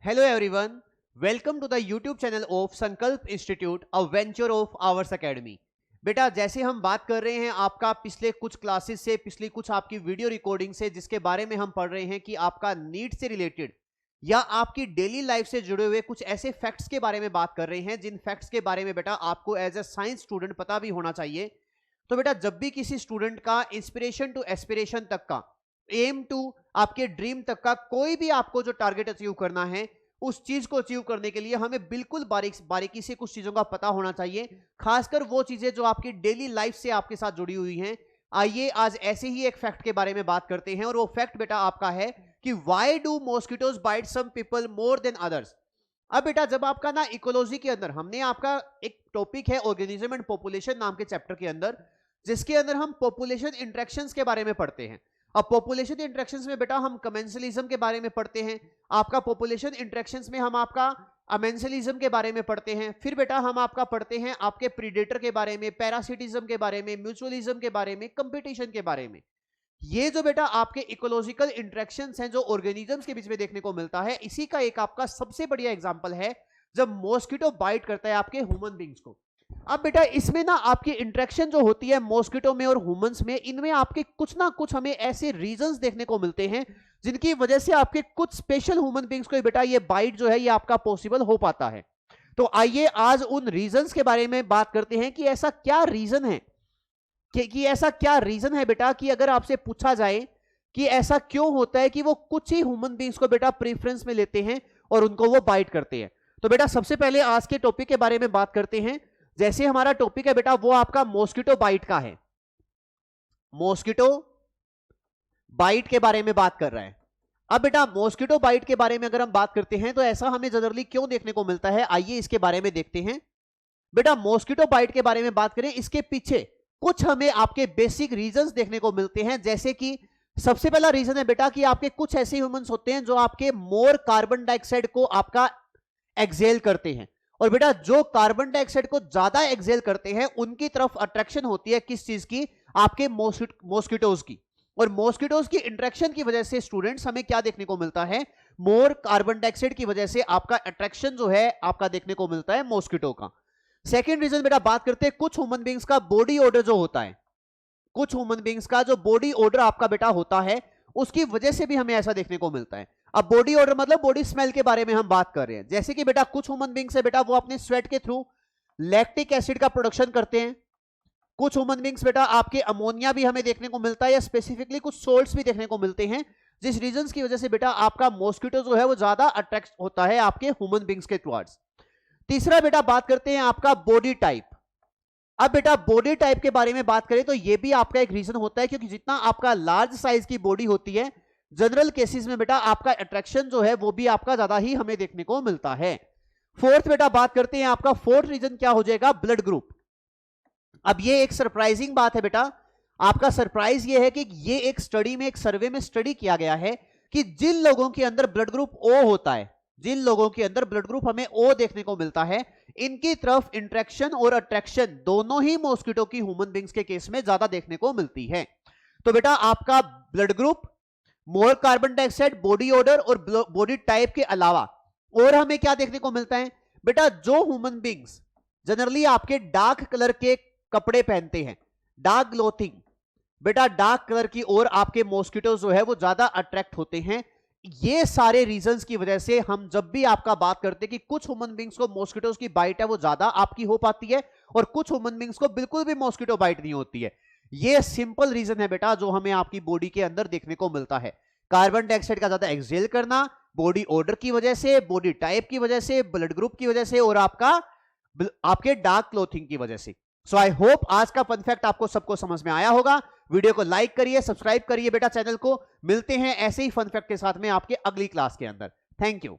Hello everyone, welcome to the YouTube channel of Sankalp Institute, a venture of Ours Academy। बेटा जैसे हम बात कर रहे हैं आपका पिछले कुछ क्लासेस से, पिछली कुछ आपकी वीडियो रिकॉर्डिंग से, जिसके बारे में हम पढ़ रहे हैं कि आपका नीट से रिलेटेड या आपकी डेली लाइफ से जुड़े हुए कुछ ऐसे फैक्ट्स के बारे में बात कर रहे हैं जिन फैक्ट्स के बारे में बेटा आपको एज ए साइंस स्टूडेंट पता भी होना चाहिए। तो बेटा जब भी किसी स्टूडेंट का इंस्पिरेशन टू एस्पिरेशन तक का, एम टू आपके ड्रीम तक का कोई भी आपको जो टारगेट अचीव करना है, उस चीज को अचीव करने के लिए हमें बिल्कुल बारीकी से कुछ चीजों का पता होना चाहिए, खासकर वो चीजें जो आपकी डेली लाइफ से आपके साथ जुड़ी हुई हैं। आइए आज ऐसे ही एक फैक्ट के बारे में बात करते हैं और वो फैक्ट बेटा आपका है कि why do mosquitoes bite some people more than others. अब बेटा जब आपका ना इकोलॉजी के अंदर हमने आपका एक टॉपिक है ऑर्गेनिज्म एंड पॉपुलेशन नाम के चैप्टर के अंदर, जिसके अंदर हम पॉपुलेशन इंटरेक्शंस के बारे में पढ़ते हैं। अब पॉपुलेशन इंटरेक्शंस में बेटा हम कमेंसलिज्म के बारे में पढ़ते हैं, आपका पॉपुलेशन इंटरेक्शंस में हम आपका अमेंसलिज्म के बारे में पढ़ते हैं, फिर बेटा हम आपका पढ़ते हैं आपके प्रीडेटर के बारे में, पैरासिटिज्म के बारे में, म्यूचुअलिज्म के बारे में, कंपटीशन के बारे में। ये जो बेटा आपके इकोलॉजिकल इंटरेक्शंस हैं जो ऑर्गेनिजम्स के बीच में देखने को मिलता है, इसी का एक आपका सबसे बढ़िया एग्जांपल है जब मॉस्किटो बाइट करता है आपके ह्यूमन बींग्स को। अब बेटा इसमें ना आपकी इंटरेक्शन जो होती है मॉस्किटो में और ह्यूमंस में, इनमें आपके कुछ ना कुछ हमें ऐसे रीजंस देखने को मिलते हैं जिनकी वजह से आपके कुछ स्पेशल ह्यूमन बींग्स को बेटा ये बाइट जो है ये आपका पॉसिबल हो पाता है। तो आइए आज उन रीजंस के बारे में बात करते हैं कि ऐसा क्या रीजन है कि ऐसा क्या रीजन है बेटा कि अगर आपसे पूछा जाए कि ऐसा क्यों होता है कि वो कुछ ही ह्यूमन बींग्स को बेटा प्रेफरेंस में लेते हैं और उनको वो बाइट करते हैं। तो बेटा सबसे पहले आज के टॉपिक के बारे में बात करते हैं। जैसे हमारा टॉपिक है बेटा वो आपका मॉस्किटो बाइट का है, मॉस्किटो बाइट के बारे में बात कर रहा है। अब बेटा मॉस्किटो बाइट के बारे में अगर हम बात करते हैं तो ऐसा हमें जनरली क्यों देखने को मिलता है, आइए इसके बारे में देखते हैं। बेटा मॉस्किटो बाइट के बारे में बात करें, इसके पीछे कुछ हमें आपके बेसिक रीजंस देखने को मिलते हैं। जैसे कि सबसे पहला रीजन है बेटा कि आपके कुछ ऐसे ह्यूमंस होते हैं जो आपके मोर कार्बन डाइऑक्साइड को आपका एक्सेल करते हैं, और बेटा जो कार्बन डाइऑक्साइड को ज्यादा एक्सेल करते हैं उनकी तरफ अट्रैक्शन होती है किस चीज की, आपके मॉस्किटोज की। और मॉस्किटोज की इंटरेक्शन की वजह से स्टूडेंट्स हमें क्या देखने को मिलता है, मोर कार्बन डाइऑक्साइड की वजह से आपका अट्रैक्शन जो है आपका देखने को मिलता है मॉस्किटो का। सेकेंड रीजन बेटा बात करते हैं कुछ ह्यूमन बींग्स का बॉडी ऑर्डर जो होता है, कुछ ह्यूमन बींग्स का जो बॉडी ऑर्डर आपका बेटा होता है उसकी वजह से भी हमें ऐसा देखने को मिलता है। अब बॉडी ऑर्डर मतलब बॉडी स्मेल के बारे में हम बात कर रहे हैं। जैसे कि बेटा कुछ ह्यूमन बींग्स है बेटा वो अपने स्वेट के थ्रू लैक्टिक एसिड का प्रोडक्शन करते हैं, कुछ ह्यूमन बींग्स बेटा आपके अमोनिया भी हमें देखने को मिलता है, या स्पेसिफिकली कुछ सोल्ट्स भी देखने को मिलते हैं, जिस रीजंस की वजह से बेटा आपका मॉस्किटो जो है वो ज्यादा अट्रैक्ट होता है आपके ह्यूमन बींग्स के टुवर्ड्स। तीसरा बेटा बात करते हैं आपका बॉडी टाइप। अब बेटा बॉडी टाइप के बारे में बात करें तो यह भी आपका एक रीजन होता है, क्योंकि जितना आपका लार्ज साइज की बॉडी होती है जनरल केसेस में बेटा आपका अट्रैक्शन जो है वो भी आपका ज्यादा ही हमें देखने को मिलता है। फोर्थ बेटा बात करते हैं आपका फोर्थ रीजन क्या हो जाएगा, ब्लड ग्रुप। अब ये एक सरप्राइजिंग बात है बेटा, आपका सरप्राइज ये है कि ये एक स्टडी में, एक सर्वे में स्टडी किया गया है कि जिन लोगों के अंदर ब्लड ग्रुप ओ होता है, जिन लोगों के अंदर ब्लड ग्रुप हमें ओ देखने को मिलता है, इनकी तरफ इंट्रैक्शन और अट्रैक्शन दोनों ही मॉस्किटो की ह्यूमन बींग्स के केस में ज्यादा देखने को मिलती है। तो बेटा आपका blood group, more carbon dioxide, body order और बॉडी टाइप के अलावा और हमें क्या देखने को मिलता है बेटा, जो ह्यूमन बींग्स जनरली आपके डार्क कलर के कपड़े पहनते हैं, डार्क क्लोथिंग, बेटा डार्क कलर की ओर आपके मॉस्किटो जो है वो ज्यादा अट्रैक्ट होते हैं। ये सारे रीजंस की वजह से हम जब भी आपका बात करते हैं कि कुछ ह्यूमन बींग्स को मॉस्किटोज की बाइट है वो ज्यादा आपकी हो पाती है और कुछ ह्यूमन बींग्स को बिल्कुल भी मॉस्किटो बाइट नहीं होती है। ये सिंपल रीजन है बेटा जो हमें आपकी बॉडी के अंदर देखने को मिलता है, कार्बन डाइऑक्साइड का ज्यादा एक्सेल करना, बॉडी ऑर्डर की वजह से, बॉडी टाइप की वजह से, ब्लड ग्रुप की वजह से और आपके डार्क क्लोथिंग की वजह से। सो आई होप आज का फन फैक्ट आपको सबको समझ में आया होगा। वीडियो को लाइक करिए, सब्सक्राइब करिए बेटा चैनल को। मिलते हैं ऐसे ही फन फैक्ट के साथ में आपके अगली क्लास के अंदर। Thank you.